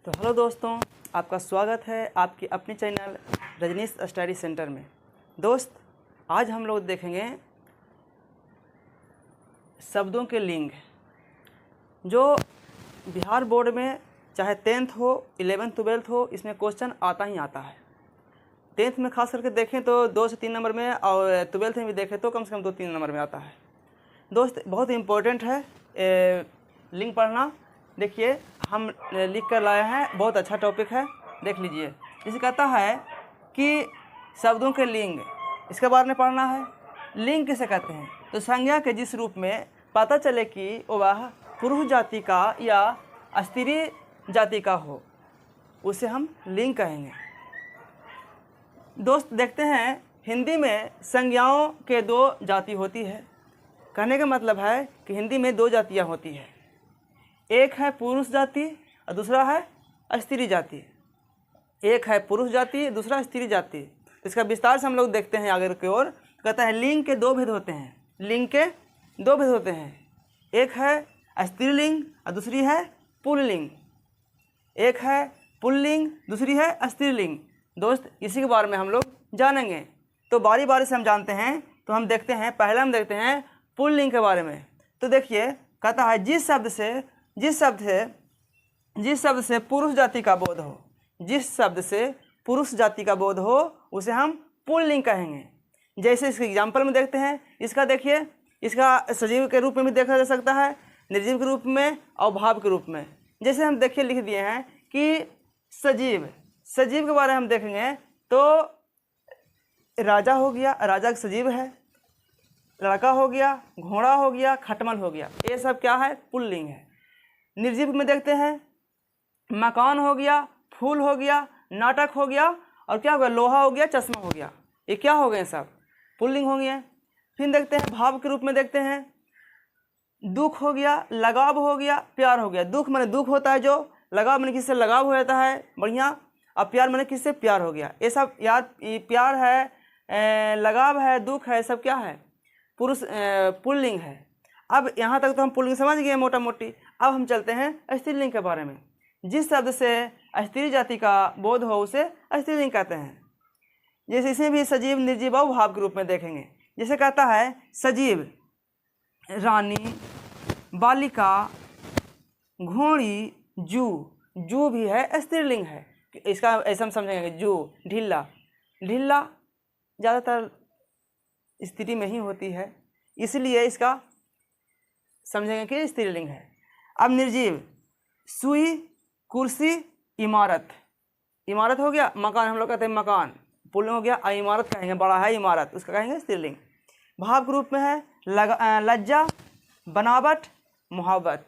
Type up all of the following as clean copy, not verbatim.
तो हेलो दोस्तों, आपका स्वागत है आपकी अपनी चैनल रजनीश स्टडी सेंटर में। दोस्त, आज हम लोग देखेंगे शब्दों के लिंग। जो बिहार बोर्ड में चाहे 10th हो, 11th 12th हो, इसमें क्वेश्चन आता ही आता है। 10th में खास करके देखें तो 2 से 3 नंबर में, और 12th में भी देखें तो कम से कम 2-3 नंबर में आता है। दोस्त, बहुत इम्पोर्टेंट है लिंग पढ़ना। देखिए, हम लिख कर लाए हैं, बहुत अच्छा टॉपिक है, देख लीजिए। इसे कहता है कि शब्दों के लिंग, इसके बारे में पढ़ना है। लिंग किसे कहते हैं? तो संज्ञा के जिस रूप में पता चले कि वह पुरुष जाति का या स्त्री जाति का हो, उसे हम लिंग कहेंगे। दोस्त, देखते हैं हिंदी में संज्ञाओं के 2 जाति होती है। कहने का मतलब है कि हिंदी में 2 जातियाँ होती है, एक है पुरुष जाति और दूसरा है स्त्री जाति। एक है पुरुष जाति, दूसरा स्त्री जाति। इसका विस्तार से हम लोग देखते हैं आगे की ओर। कहता है लिंग के 2 भेद होते हैं। लिंग के 2 भेद होते हैं, एक है स्त्रीलिंग और दूसरी है पुल्लिंग। एक है पुल्लिंग, दूसरी है स्त्रीलिंग। दोस्त, इसी के बारे में हम लोग जानेंगे। तो बारी बारी से हम जानते हैं। तो हम देखते हैं, पहले हम देखते हैं पुल्लिंग के बारे में। तो देखिए, कहता है जिस शब्द से पुरुष जाति का बोध हो, जिस शब्द से पुरुष जाति का बोध हो, उसे हम पुल्लिंग कहेंगे। जैसे इसके एग्जाम्पल में देखते हैं। इसका देखिए, इसका सजीव के रूप में भी देखा जा सकता है, निर्जीव के रूप में और भाव के रूप में। जैसे हम देखिए लिख दिए हैं कि सजीव के बारे में हम देखेंगे तो राजा हो गया, राजा सजीव है। लड़का हो गया, घोड़ा हो गया, खटमल हो गया, ये सब क्या है? पुल्लिंग है। निर्जीव में देखते हैं मकान हो गया, फूल हो गया, नाटक हो गया, और क्या हो गया? लोहा हो गया, चश्मा हो गया। ये क्या हो गए? सब पुल्लिंग हो गए। फिर देखते हैं भाव के रूप में देखते हैं दुख हो गया, लगाव हो गया, प्यार हो गया। दुख माने दुख होता है जो, लगाव माने किससे लगाव हो जाता है, बढ़िया। और प्यार माने किससे? प्यार हो गया। ये सब यार, प्यार है, लगाव है, दुख है, सब क्या है? पुरुष पुल्लिंग है। अब यहाँ तक तो हम पुल्लिंग समझ गए मोटा मोटी। अब हम चलते हैं स्त्रीलिंग के बारे में। जिस शब्द से स्त्री जाति का बोध हो, उसे स्त्रीलिंग कहते हैं। जैसे इसे भी सजीव, निर्जीव और भाव के रूप में देखेंगे। जैसे कहता है सजीव, रानी, बालिका, घोड़ी, जू भी है, स्त्रीलिंग है। इसका ऐसा हम समझेंगे, जू, ढीला ज़्यादातर स्त्री में ही होती है, इसलिए इसका समझेंगे कि स्त्रीलिंग है। अब निर्जीव, सुई, कुर्सी, इमारत हो गया। मकान हम लोग कहते हैं मकान, पुल्लिंग हो गया। और इमारत कहेंगे, बड़ा है इमारत, उसका कहेंगे स्त्रीलिंग। भाव के रूप में है लज्जा, बनावट, मोहब्बत।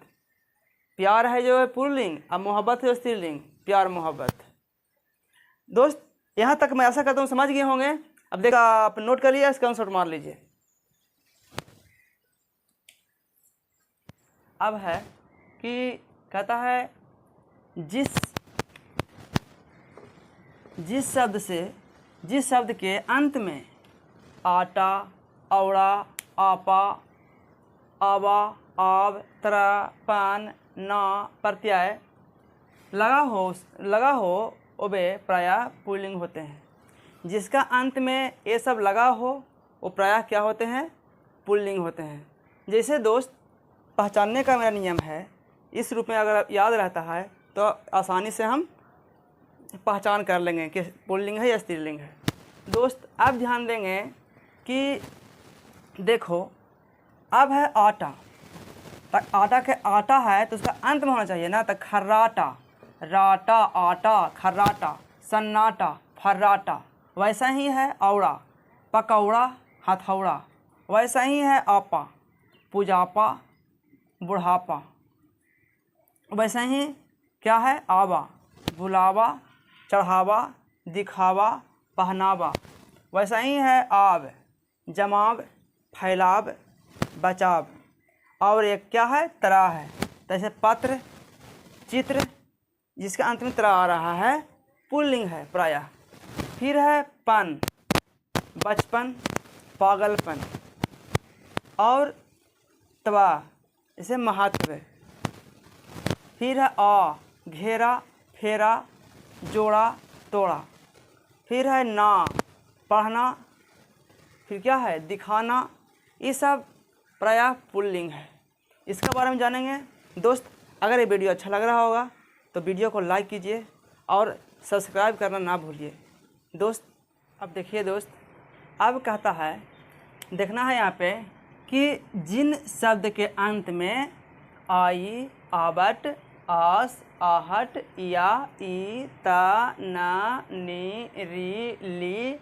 प्यार है जो है पुल्लिंग, और मोहब्बत है स्त्रीलिंग, प्यार मोहब्बत। दोस्त, यहाँ तक मैं ऐसा कहता हूँ समझ गए होंगे। अब देखा, आप नोट कर लिया, स्क्रीनशॉट मार लीजिए। अब है कि कहता है जिस शब्द के अंत में आटा, औड़ा, आपा, आवा, आव, तरा, पान, ना प्रत्यय लगा हो वे प्रायः पुल्लिंग होते हैं। जिसका अंत में ये सब लगा हो, वो प्रायः क्या होते हैं? पुल्लिंग होते हैं। जैसे दोस्त, पहचानने का मेरा नियम है, इस रूप में अगर याद रहता है तो आसानी से हम पहचान कर लेंगे कि पुल्लिंग है या स्त्रीलिंग है। दोस्त, अब ध्यान देंगे कि देखो, अब है आटा। आटा के आटा है तो उसका अंत में होना चाहिए ना, तो खर्राटा, राटा, आटा, खर्राटा, सन्नाटा, फर्राटा। वैसा ही है औड़ा, पकौड़ा, हथौड़ा। वैसा ही है आपा, पुजापा, बुढ़ापा। वैसा ही क्या है? आवा, बुलावा, चढ़ावा, दिखावा, पहनावा। वैसा ही है आव, जमाव, फैलाव, बचाव। और एक क्या है? तरा है। जैसे पत्र, चित्र, जिसके अंत में तरा आ रहा है, पुल्लिंग है प्रायः। फिर है पन, बचपन, पागलपन। और तवा, जैसे महत्व। फिर है आ, घेरा, फेरा, जोड़ा, तोड़ा। फिर है ना, पढ़ना। फिर क्या है, दिखाना। ये सब प्रायः पुल्लिंग है। इसके बारे में जानेंगे। दोस्त, अगर ये वीडियो अच्छा लग रहा होगा तो वीडियो को लाइक कीजिए और सब्सक्राइब करना ना भूलिए। दोस्त, अब देखिए दोस्त, अब कहता है, देखना है यहाँ पे कि जिन शब्द के अंत में आई, आवट, आस, आहट, या, ई, ता, ना, नी, री, ली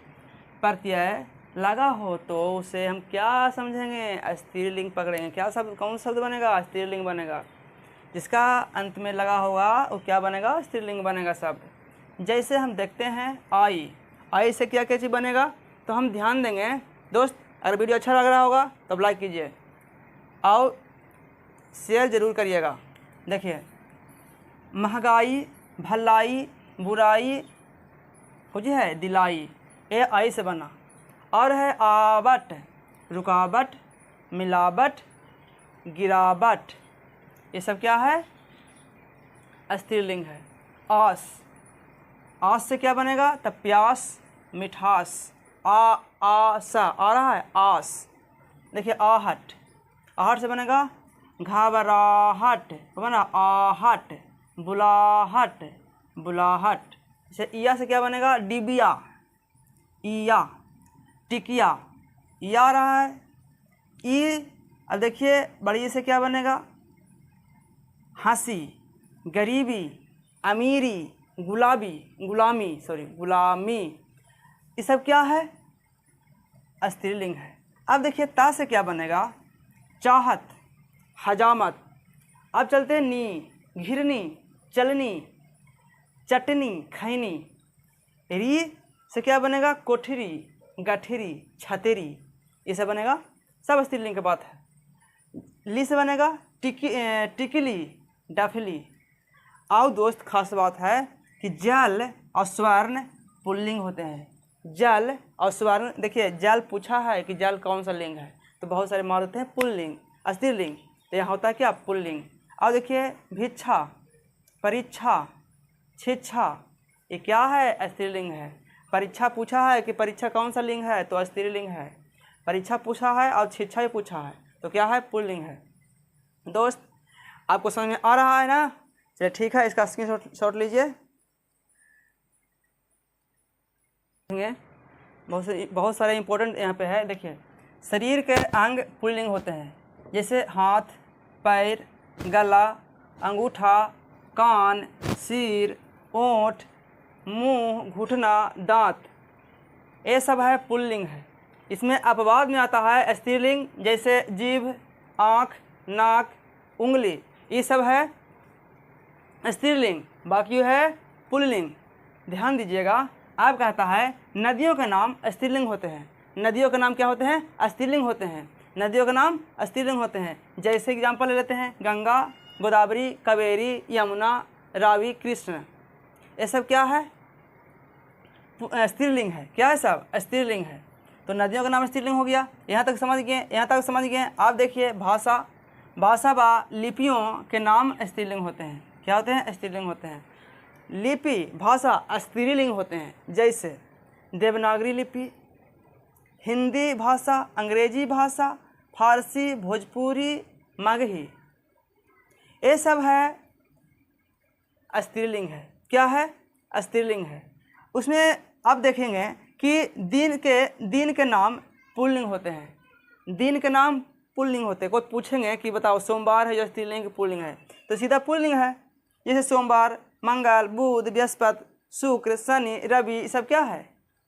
प्रत्यय लगा हो तो उसे हम क्या समझेंगे, स्त्रीलिंग पकड़ेंगे। क्या शब्द, कौन शब्द बनेगा, स्त्रीलिंग बनेगा। जिसका अंत में लगा होगा वो क्या बनेगा, स्त्रीलिंग बनेगा शब्द। जैसे हम देखते हैं आई, आई से क्या क्या चीज़ बनेगा, तो हम ध्यान देंगे। दोस्त, अगर वीडियो अच्छा लग रहा होगा तो लाइक कीजिए और शेयर ज़रूर करिएगा। देखिए, महंगाई, भलाई, बुराई, हो जी है दिलाई, ये आई से बना। और है आवट, रुकावट, मिलावट, गिरावट, ये सब क्या है, स्त्रीलिंग है। आस, आस से क्या बनेगा, तब प्यास, मिठास। आसा आ रहा है, आस। देखिए, आहट, आहट से बनेगा घबराहट, बना आहट। बुलाहट, बुलाहट। जैसे इया से क्या बनेगा, डिबिया, इया। टिकिया, इया आ रहा है, ई। अब देखिए बड़ी से क्या बनेगा, हंसी, गरीबी, अमीरी, गुलाबी, गुलामी, सॉरी गुलामी। ये सब क्या है, स्त्रीलिंग है। अब देखिए ता से क्या बनेगा, चाहत, हजामत। अब चलते हैं नी, घिरनी, चलनी, चटनी, खैनी। री से क्या बनेगा, कोठरी, गठरी, छतेरी। ये सब बनेगा, सब स्त्रीलिंग की बात है। ली से बनेगा टिकली, डफली। आओ दोस्त, खास बात है कि जल और स्वर्ण पुल्लिंग होते हैं। जल और स्वर्ण, देखिए जल पूछा है कि जल कौन सा लिंग है, तो बहुत सारे मार होते हैं पुल्लिंग, स्त्रीलिंग। तो यहाँ होता है क्या, पुल्लिंग। और देखिए भिक्षा, परीक्षा, शिक्षा, ये क्या है, स्त्रीलिंग है। परीक्षा पूछा है कि परीक्षा कौन सा लिंग है, तो स्त्रीलिंग है। परीक्षा पूछा है और शिक्षा भी पूछा है, तो क्या है, पुल्लिंग है। दोस्त, आपको समझ में आ रहा है ना? चलिए ठीक है, इसका स्क्रीनशॉट लीजिए। बहुत सारे इंपॉर्टेंट यहाँ पे है। देखिए, शरीर के अंग पुल्लिंग होते हैं, जैसे हाथ, पैर, गला, अंगूठा, कान, सिर, ओंठ, मुंह, घुटना, दांत, ये सब है पुल्लिंग है। इसमें अपवाद में आता है स्त्रीलिंग, जैसे जीभ, आँख, नाक, उंगली, ये सब है स्त्रीलिंग, बाकी है पुल्लिंग। ध्यान दीजिएगा, आप कहता है नदियों के नाम स्त्रीलिंग होते हैं। नदियों के नाम क्या होते हैं, स्त्रीलिंग होते हैं। नदियों के नाम स्त्रीलिंग होते हैं। जैसे एग्जाम्पल ले लेते हैं, गंगा, गोदावरी, कावेरी, यमुना, रावी, कृष्ण। ये सब क्या है, स्त्रीलिंग है। क्या है, सब स्त्रीलिंग है। तो नदियों का नाम स्त्रीलिंग हो गया। यहाँ तक समझ गए, यहाँ तक समझ गए। आप देखिए भाषा, भाषा व लिपियों के नाम स्त्रीलिंग होते हैं। क्या होते हैं, स्त्रीलिंग होते हैं। लिपि, भाषा स्त्रीलिंग होते हैं, जैसे देवनागरी लिपि, हिंदी भाषा, अंग्रेजी भाषा, फारसी, भोजपुरी, मगही, ये सब है स्त्रीलिंग है। क्या है, स्त्रीलिंग है। उसमें आप देखेंगे कि दिन के नाम पुल्लिंग होते हैं। दिन के नाम पुल्लिंग होते हैं। कोई पूछेंगे कि बताओ सोमवार है जो स्त्रीलिंग पुल्लिंग है, तो सीधा पुल्लिंग है। जैसे सोमवार, मंगल, बुध, बृहस्पति, शुक्र, शनि, रवि, ये सब क्या है,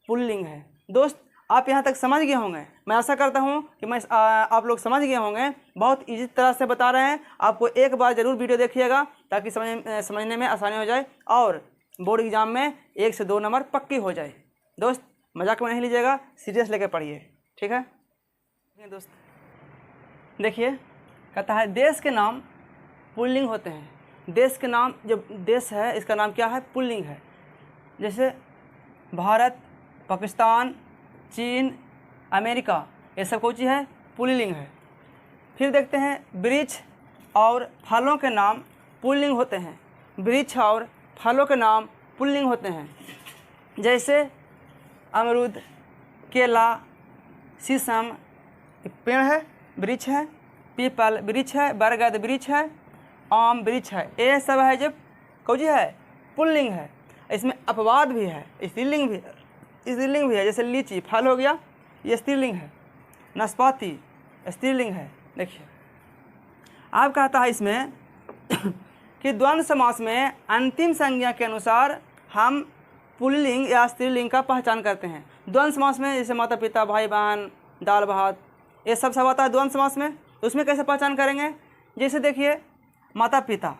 पुल्लिंग है। दोस्त, आप यहाँ तक समझ गए होंगे। मैं आशा करता हूँ कि आप लोग समझ गए होंगे। बहुत ईजी तरह से बता रहे हैं। आपको एक बार ज़रूर वीडियो देखिएगा ताकि समझने में आसानी हो जाए और बोर्ड एग्जाम में 1 से 2 नंबर पक्की हो जाए। दोस्त, मजाक में नहीं लीजिएगा, सीरियस लेकर पढ़िए, ठीक है। दोस्त देखिए, कहता है देश के नाम पुल्लिंग होते हैं। देश के नाम, जो देश है इसका नाम क्या है, पुल्लिंग है। जैसे भारत, पाकिस्तान, चीन, अमेरिका, ये सब कौन सी है, पुल्लिंग है। फिर देखते हैं वृक्ष और फलों के नाम पुल्लिंग होते हैं। वृक्ष और फलों के नाम पुल्लिंग होते हैं, जैसे अमरूद, केला, शीशम पेड़ है, वृक्ष है, पीपल वृक्ष है, बरगद वृक्ष है, आम वृक्ष है। ये सब है जब कौजी है, पुल्लिंग है। इसमें अपवाद भी है, स्त्रीलिंग भी है, जैसे लीची फल हो गया, ये स्त्रीलिंग है। नाशपाती स्त्रीलिंग है। देखिए आप कहता है इसमें कि द्वंद्व समास में अंतिम संज्ञा के अनुसार हम पुल्लिंग या स्त्रीलिंग का पहचान करते हैं। द्वंद्व समास में जैसे माता पिता, भाई बहन, दाल भात, ये सब आता है द्वंद्व समास में। तो उसमें कैसे पहचान करेंगे? जैसे देखिए माता पिता,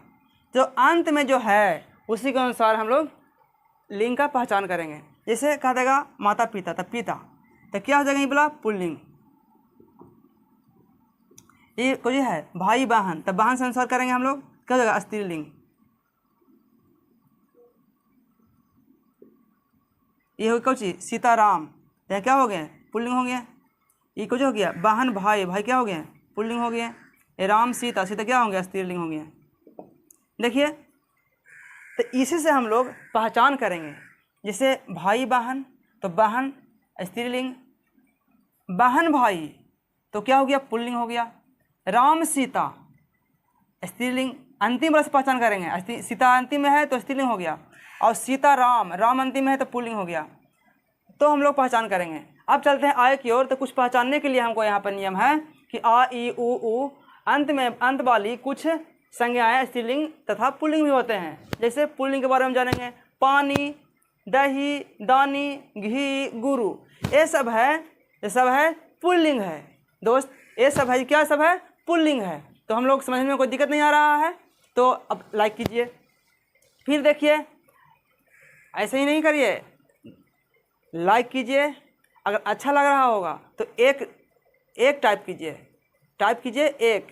जो अंत में जो है उसी के अनुसार हम लोग लिंग का पहचान करेंगे। जैसे कहा देगा माता पिता, तब पिता, तो क्या हो जाएगा? ये बोला पुल्लिंग। ये कोई है भाई बहन, तब बहन से अनुसार करेंगे हम लोग, क्या हो जाएगा? स्त्रीलिंग। ये हो कौन सी? सीताराम, यह क्या हो गया? पुल्लिंग हो गया। ये कुछ हो गया बहन भाई, भाई क्या हो गया? पुल्लिंग हो गया। ये राम सीता, सीता क्या हो गया? स्त्रीलिंग हो गया। देखिए तो इसी से हम लोग पहचान करेंगे। जैसे भाई बहन, तो बहन स्त्रीलिंग, बहन भाई तो क्या हो गया? पुल्लिंग हो गया। राम सीता स्त्रीलिंग, अंतिम रस पहचान करेंगे। सीता अंतिम में है तो स्त्रीलिंग हो गया, और सीता राम, राम अंतिम में है तो पुल्लिंग हो गया। तो हम लोग पहचान करेंगे। अब चलते हैं आय की ओर। तो कुछ पहचानने के लिए हमको यहाँ पर नियम है कि आ ई उ अंत में अंत वाली कुछ संज्ञाएं स्त्रीलिंग तथा पुल्लिंग भी होते हैं। जैसे पुल्लिंग के बारे में जानेंगे, पानी, दही, दानी, घी, गुरु, ये सब है पुल्लिंग है दोस्त। ये सब है, क्या सब है? पुल्लिंग है। तो हम लोग समझने में कोई दिक्कत नहीं आ रहा है। तो अब लाइक कीजिए। फिर देखिए ऐसे ही नहीं करिए, लाइक कीजिए। अगर अच्छा लग रहा होगा तो एक टाइप कीजिए एक,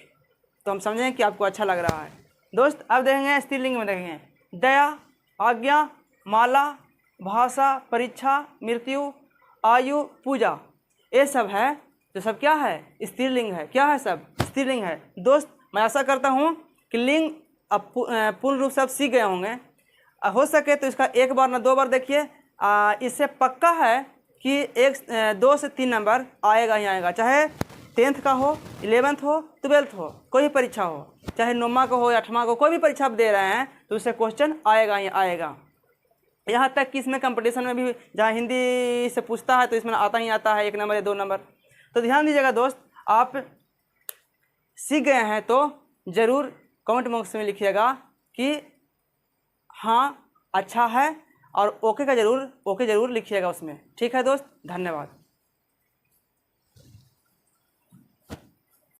तो हम समझें कि आपको अच्छा लग रहा है दोस्त। अब देखेंगे स्त्रीलिंग में, देखेंगे दया, आज्ञा, माला, भाषा, परीक्षा, मृत्यु, आयु, पूजा, ये सब है। तो सब क्या है? स्त्रीलिंग है। क्या है? सब स्त्रीलिंग है दोस्त। मैं आशा करता हूँ कि लिंग अब पूर्ण रूप से आप सीख गए होंगे। हो सके तो इसका एक बार ना दो बार देखिए। इससे पक्का है कि 2 से 3 नंबर आएगा ही आएगा, चाहे 10th का हो, 11th हो, 12th हो, कोई भी परीक्षा हो, चाहे 9वां का हो या 8वां को, कोई भी परीक्षा आप दे रहे हैं तो उससे क्वेश्चन आएगा ही आएगा। यहाँ तक कि इसमें कंपटीशन में भी जहाँ हिंदी से पूछता है तो इसमें आता ही आता है 1 नंबर या 2 नंबर। तो ध्यान दीजिएगा दोस्त, आप सीख गए हैं तो ज़रूर कमेंट बॉक्स में लिखिएगा कि हाँ अच्छा है, और ओके ज़रूर लिखिएगा उसमें। ठीक है दोस्त, धन्यवाद।